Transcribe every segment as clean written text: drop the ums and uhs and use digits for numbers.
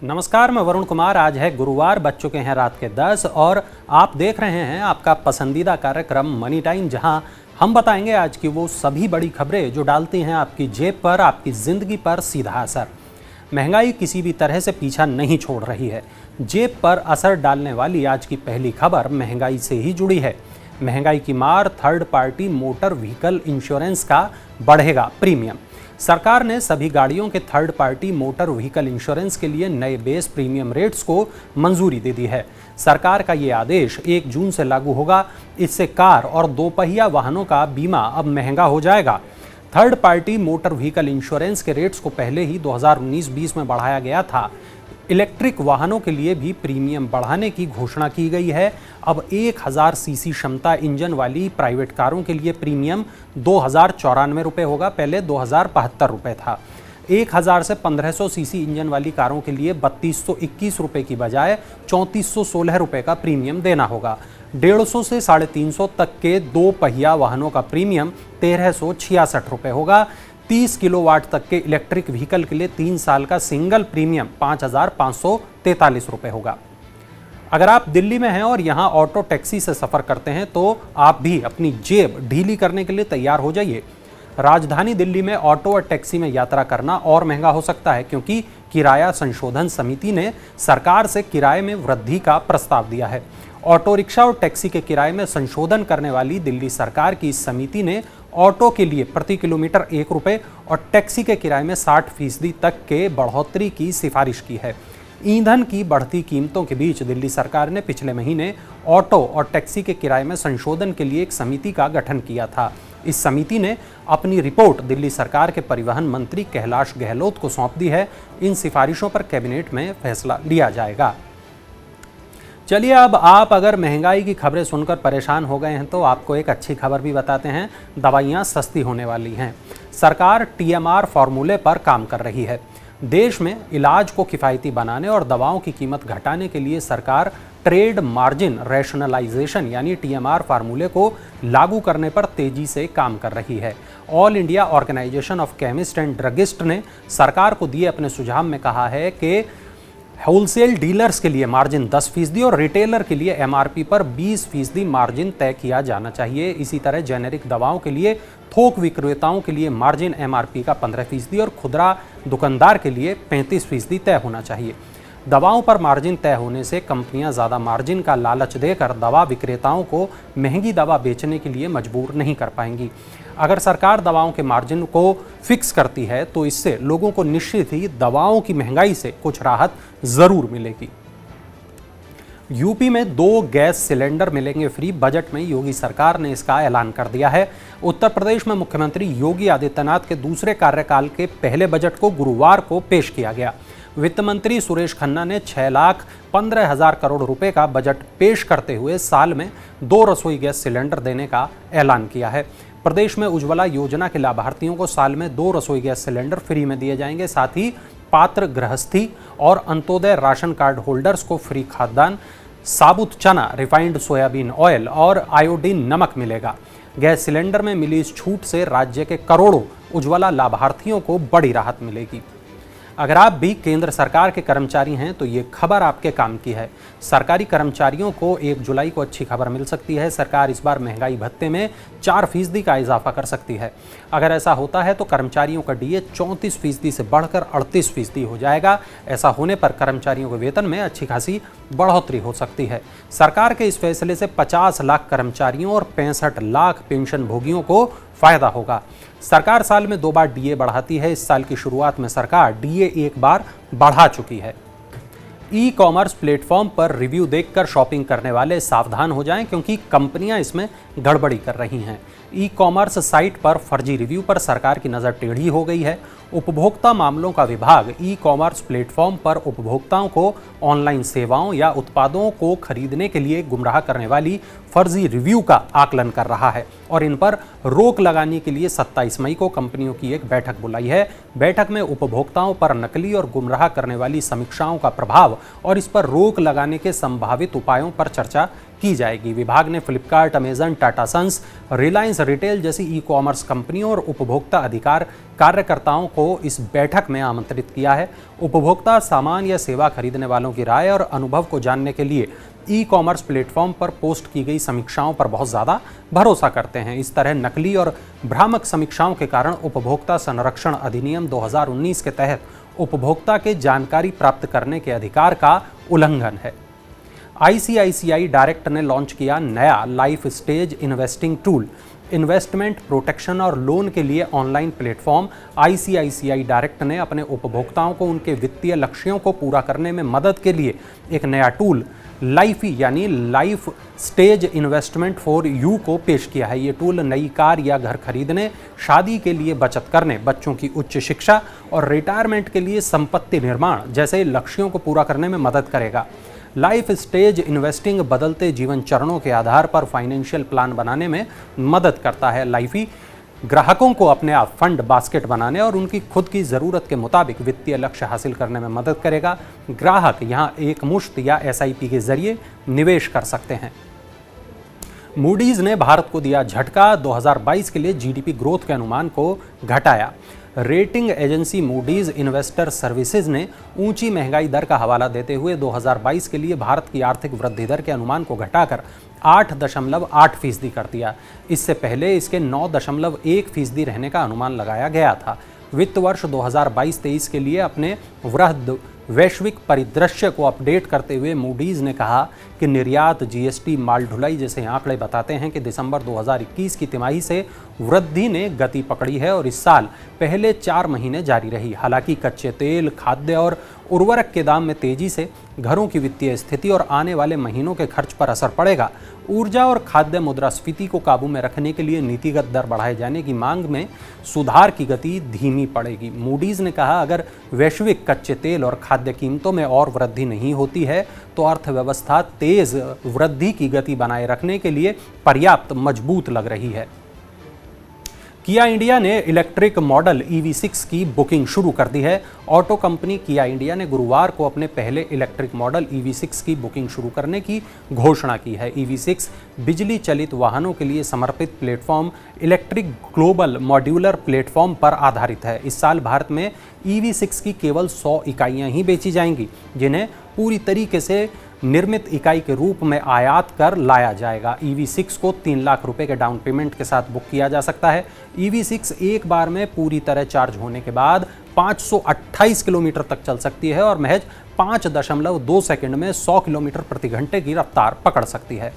नमस्कार, मैं वरुण कुमार। आज है गुरुवार, बज चुके हैं रात के 10 और आप देख रहे हैं आपका पसंदीदा कार्यक्रम मनी टाइम, जहां हम बताएंगे आज की वो सभी बड़ी खबरें जो डालती हैं आपकी जेब पर, आपकी ज़िंदगी पर सीधा असर। महंगाई किसी भी तरह से पीछा नहीं छोड़ रही है। जेब पर असर डालने वाली आज की पहली खबर महंगाई से ही जुड़ी है। महंगाई की मार, third party motor vehicle insurance का बढ़ेगा प्रीमियम। सरकार ने सभी गाड़ियों के third party motor vehicle insurance के लिए नए बेस प्रीमियम रेट्स को मंजूरी दे दी है। सरकार का ये आदेश 1 जून से लागू होगा। इससे कार और दोपहिया वाहनों का बीमा अब महंगा हो जाएगा। Third party motor vehicle insurance के रेट्स को पहले ही 2019-20 में बढ़ाया गया था। इलेक्ट्रिक वाहनों के लिए भी प्रीमियम बढ़ाने की घोषणा की गई है। अब 1000 सीसी क्षमता इंजन वाली प्राइवेट कारों के लिए प्रीमियम 2094 रुपये होगा, पहले 2075 रुपये था। 1000 से 1500 सीसी इंजन वाली कारों के लिए 3221 रुपये की बजाय 3416 रुपये का प्रीमियम देना होगा। 150 से 350 तक के दो पहिया वाहनों का प्रीमियम 1366 रुपये होगा। 30 किलोवाट तक के इलेक्ट्रिक व्हीकल के लिए 3 साल का सिंगल प्रीमियम 5543 रुपये होगा। अगर आप दिल्ली में हैं और यहां ऑटो टैक्सी से सफ़र करते हैं तो आप भी अपनी जेब ढीली करने के लिए तैयार हो जाइए। राजधानी दिल्ली में ऑटो और टैक्सी में यात्रा करना और महंगा हो सकता है, क्योंकि किराया संशोधन समिति ने सरकार से किराए में वृद्धि का प्रस्ताव दिया है। ऑटो रिक्शा और टैक्सी के किराए में संशोधन करने वाली दिल्ली सरकार की इस समिति ने ऑटो के लिए प्रति किलोमीटर 1 रुपये और टैक्सी के किराए में 60% तक के बढ़ोतरी की सिफारिश की है। ईंधन की बढ़ती कीमतों के बीच दिल्ली सरकार ने पिछले महीने ऑटो और टैक्सी के किराए में संशोधन के लिए एक समिति का गठन किया था। इस समिति ने अपनी रिपोर्ट दिल्ली सरकार के परिवहन मंत्री कैलाश गहलोत को सौंप दी है। इन सिफारिशों पर कैबिनेट में फैसला लिया जाएगा। चलिए, अब आप अगर महंगाई की खबरें सुनकर परेशान हो गए हैं तो आपको एक अच्छी खबर भी बताते हैं। दवाइयाँ सस्ती होने वाली हैं। सरकार TMR फॉर्मूले पर काम कर रही है। देश में इलाज को किफ़ायती बनाने और दवाओं की कीमत घटाने के लिए सरकार ट्रेड मार्जिन रैशनलाइजेशन यानी TMR फार्मूले को लागू करने पर तेजी से काम कर रही है। All India organisation of chemist and druggist ने सरकार को दिए अपने सुझाव में कहा है कि होलसेल डीलर्स के लिए मार्जिन 10% और रिटेलर के लिए MRP पर 20% मार्जिन तय किया जाना चाहिए। इसी तरह जेनेरिक दवाओं के लिए थोक विक्रेताओं के लिए मार्जिन MRP का 15% और खुदरा दुकानदार के लिए 35% तय होना चाहिए। दवाओं पर मार्जिन तय होने से कंपनियां ज़्यादा मार्जिन का लालच देकर दवा विक्रेताओं को महंगी दवा बेचने के लिए मजबूर नहीं कर पाएंगी। अगर सरकार दवाओं के मार्जिन को फिक्स करती है तो इससे लोगों को निश्चित ही दवाओं की महंगाई से कुछ राहत ज़रूर मिलेगी। यूपी में 2 गैस सिलेंडर मिलेंगे फ्री। बजट में योगी सरकार ने इसका ऐलान कर दिया है। उत्तर प्रदेश में मुख्यमंत्री योगी आदित्यनाथ के दूसरे कार्यकाल के पहले बजट को गुरुवार को पेश किया गया। वित्त मंत्री सुरेश खन्ना ने 6,15,000 करोड़ रुपए का बजट पेश करते हुए साल में 2 रसोई गैस सिलेंडर देने का ऐलान किया है। प्रदेश में उज्ज्वला योजना के लाभार्थियों को साल में 2 रसोई गैस सिलेंडर फ्री में दिए जाएंगे। साथ ही पात्र गृहस्थी और अंत्योदय राशन कार्ड होल्डर्स को फ्री खाद्यान्न, साबुत चना, रिफाइंड सोयाबीन ऑयल और आयोडीन नमक मिलेगा। गैस सिलेंडर में मिली इस छूट से राज्य के करोड़ों उज्ज्वला लाभार्थियों को बड़ी राहत मिलेगी। अगर आप भी केंद्र सरकार के कर्मचारी हैं तो ये खबर आपके काम की है। सरकारी कर्मचारियों को 1 जुलाई को अच्छी खबर मिल सकती है। सरकार इस बार महंगाई भत्ते में 4% का इजाफा कर सकती है। अगर ऐसा होता है तो कर्मचारियों का DA 34% से बढ़कर 38% हो जाएगा। ऐसा होने पर कर्मचारियों के वेतन में अच्छी खासी बढ़ोतरी हो सकती है। सरकार के इस फैसले से 50 लाख कर्मचारियों और 65 लाख पेंशन भोगियों को फायदा होगा। सरकार साल में 2 बार DA बढ़ाती है। इस साल की शुरुआत में सरकार DA 1 बार बढ़ा चुकी है। ई-कॉमर्स प्लेटफॉर्म पर रिव्यू देखकर शॉपिंग करने वाले सावधान हो जाएं, क्योंकि कंपनियां इसमें गड़बड़ी कर रही हैं। ई-कॉमर्स साइट पर फर्जी रिव्यू पर सरकार की नज़र टेढ़ी हो गई है। उपभोक्ता मामलों का विभाग ई-कॉमर्स प्लेटफॉर्म पर उपभोक्ताओं को ऑनलाइन सेवाओं या उत्पादों को खरीदने के लिए गुमराह करने वाली फर्जी रिव्यू का आकलन कर रहा है और इन पर रोक लगाने के लिए 27 मई को कंपनियों की एक बैठक बुलाई है। बैठक में उपभोक्ताओं पर नकली और गुमराह करने वाली समीक्षाओं का प्रभाव और इस पर रोक लगाने के संभावित उपायों पर चर्चा की जाएगी। विभाग ने Flipkart, Amazon, Tata sons, Reliance retail जैसी ई-कॉमर्स कंपनियों और उपभोक्ता अधिकार कार्यकर्ताओं को इस बैठक में आमंत्रित किया है। उपभोक्ता सामान या सेवा खरीदने वालों की राय और अनुभव को जानने के लिए ई-कॉमर्स प्लेटफॉर्म पर पोस्ट की गई समीक्षाओं पर बहुत ज़्यादा भरोसा करते हैं। इस तरह नकली और भ्रामक समीक्षाओं के कारण उपभोक्ता संरक्षण अधिनियम 2019 के तहत उपभोक्ता के जानकारी प्राप्त करने के अधिकार का उल्लंघन है। आईसीआईसीआई डायरेक्ट ने लॉन्च किया नया life stage investing tool. Investment, protection और लोन के लिए ऑनलाइन प्लेटफॉर्म आईसीआईसीआई डायरेक्ट ने अपने उपभोक्ताओं को उनके वित्तीय लक्ष्यों को पूरा करने में मदद के लिए एक नया टूल लाइफी यानी life stage investment for you को पेश किया है। ये टूल नई कार या घर खरीदने, शादी के लिए बचत करने, बच्चों की उच्च शिक्षा और रिटायरमेंट के लिए संपत्ति निर्माण जैसे लक्ष्यों को पूरा करने में मदद करेगा। लाइफ स्टेज इन्वेस्टिंग बदलते जीवन चरणों के आधार पर फाइनेंशियल प्लान बनाने में मदद करता है। लाइफी ग्राहकों को अपने आप फंड बास्केट बनाने और उनकी खुद की ज़रूरत के मुताबिक वित्तीय लक्ष्य हासिल करने में मदद करेगा। ग्राहक यहाँ एक मुश्त या एसआईपी के जरिए निवेश कर सकते हैं। मूडीज ने भारत को दिया झटका, 2022 के लिए जीडीपी ग्रोथ के अनुमान को घटाया। Rating agency Moody's investor services ने ऊंची महंगाई दर का हवाला देते हुए 2022 के लिए भारत की आर्थिक वृद्धि दर के अनुमान को घटाकर 8.8% कर दिया। इससे पहले इसके 9.1% रहने का अनुमान लगाया गया था। वित्त वर्ष 2022-23 के लिए अपने वृहद वैश्विक परिदृश्य को अपडेट करते हुए मूडीज ने कहा कि निर्यात, जीएसटी, माल ढुलाई जैसे आंकड़े बताते हैं कि दिसंबर 2021 की तिमाही से वृद्धि ने गति पकड़ी है और इस साल पहले 4 महीने जारी रही। हालांकि कच्चे तेल, खाद्य और उर्वरक के दाम में तेजी से घरों की वित्तीय स्थिति और आने वाले महीनों के खर्च पर असर पड़ेगा। ऊर्जा और खाद्य मुद्रास्फीति को काबू में रखने के लिए नीतिगत दर बढ़ाए जाने की मांग में सुधार की गति धीमी पड़ेगी। मूडीज ने कहा, अगर वैश्विक कच्चे तेल और खाद्य कीमतों में और वृद्धि नहीं होती है तो अर्थव्यवस्था तेज वृद्धि की गति बनाए रखने के लिए पर्याप्त मजबूत लग रही है। किया इंडिया ने इलेक्ट्रिक मॉडल EV6 की बुकिंग शुरू कर दी है। ऑटो कंपनी किया इंडिया ने गुरुवार को अपने पहले इलेक्ट्रिक मॉडल EV6 की बुकिंग शुरू करने की घोषणा की है। EV6 बिजली चलित वाहनों के लिए समर्पित platform electric global modular platform पर आधारित है। इस साल भारत में EV6 की केवल 100 इकाइयाँ ही बेची जाएंगी, जिन्हें पूरी तरीके से निर्मित इकाई के रूप में आयात कर लाया जाएगा। EV6 को 3 लाख रुपए के डाउन पेमेंट के साथ बुक किया जा सकता है। EV6 एक बार में पूरी तरह चार्ज होने के बाद 528 किलोमीटर तक चल सकती है और महज 5.2 सेकंड में 100 किलोमीटर प्रति घंटे की रफ्तार पकड़ सकती है।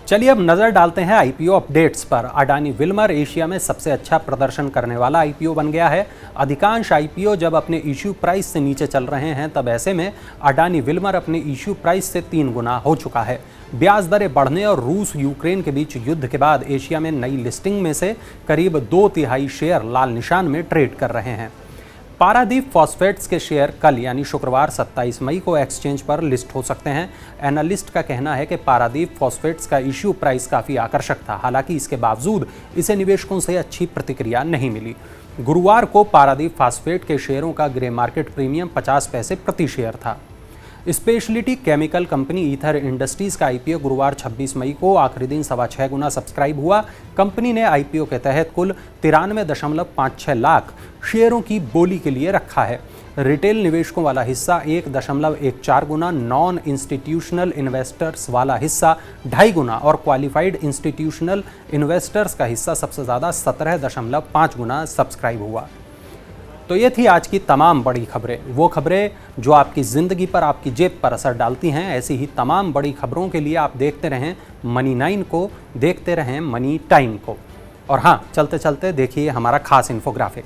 चलिए अब नजर डालते हैं आईपीओ अपडेट्स पर। अडानी विल्मर एशिया में सबसे अच्छा प्रदर्शन करने वाला आईपीओ बन गया है। अधिकांश आईपीओ जब अपने इश्यू प्राइस से नीचे चल रहे हैं, तब ऐसे में अडानी विल्मर अपने इश्यू प्राइस से 3 गुना हो चुका है। ब्याज दरें बढ़ने और रूस यूक्रेन के बीच युद्ध के बाद एशिया में नई लिस्टिंग में से करीब 2/3 शेयर लाल निशान में ट्रेड कर रहे हैं। पारादीप फॉस्फेट्स के शेयर कल यानी शुक्रवार 27 मई को एक्सचेंज पर लिस्ट हो सकते हैं। एनालिस्ट का कहना है कि पारादीप फॉस्फेट्स का इश्यू प्राइस काफ़ी आकर्षक था, हालांकि इसके बावजूद इसे निवेशकों से अच्छी प्रतिक्रिया नहीं मिली। गुरुवार को पारादीप फॉस्फेट के शेयरों का ग्रे मार्केट प्रीमियम 50 पैसे प्रति शेयर था। Speciality chemical company ether industries का आईपीओ गुरुवार 26 मई को आखिरी दिन 6.25 गुना सब्सक्राइब हुआ। कंपनी ने आईपीओ के तहत कुल 93.56 लाख शेयरों की बोली के लिए रखा है। रिटेल निवेशकों वाला हिस्सा 1.14 गुना, नॉन इंस्टीट्यूशनल इन्वेस्टर्स वाला हिस्सा 2.5 गुना और क्वालिफाइड इंस्टीट्यूशनल इन्वेस्टर्स का हिस्सा सबसे ज़्यादा 17.5 गुना सब्सक्राइब हुआ। तो ये थी आज की तमाम बड़ी खबरें, वो खबरें जो आपकी ज़िंदगी पर, आपकी जेब पर असर डालती हैं। ऐसी ही तमाम बड़ी खबरों के लिए आप देखते रहें मनी 9 को, देखते रहें मनी टाइम को। और हाँ, चलते चलते देखिए हमारा खास इन्फोग्राफिक।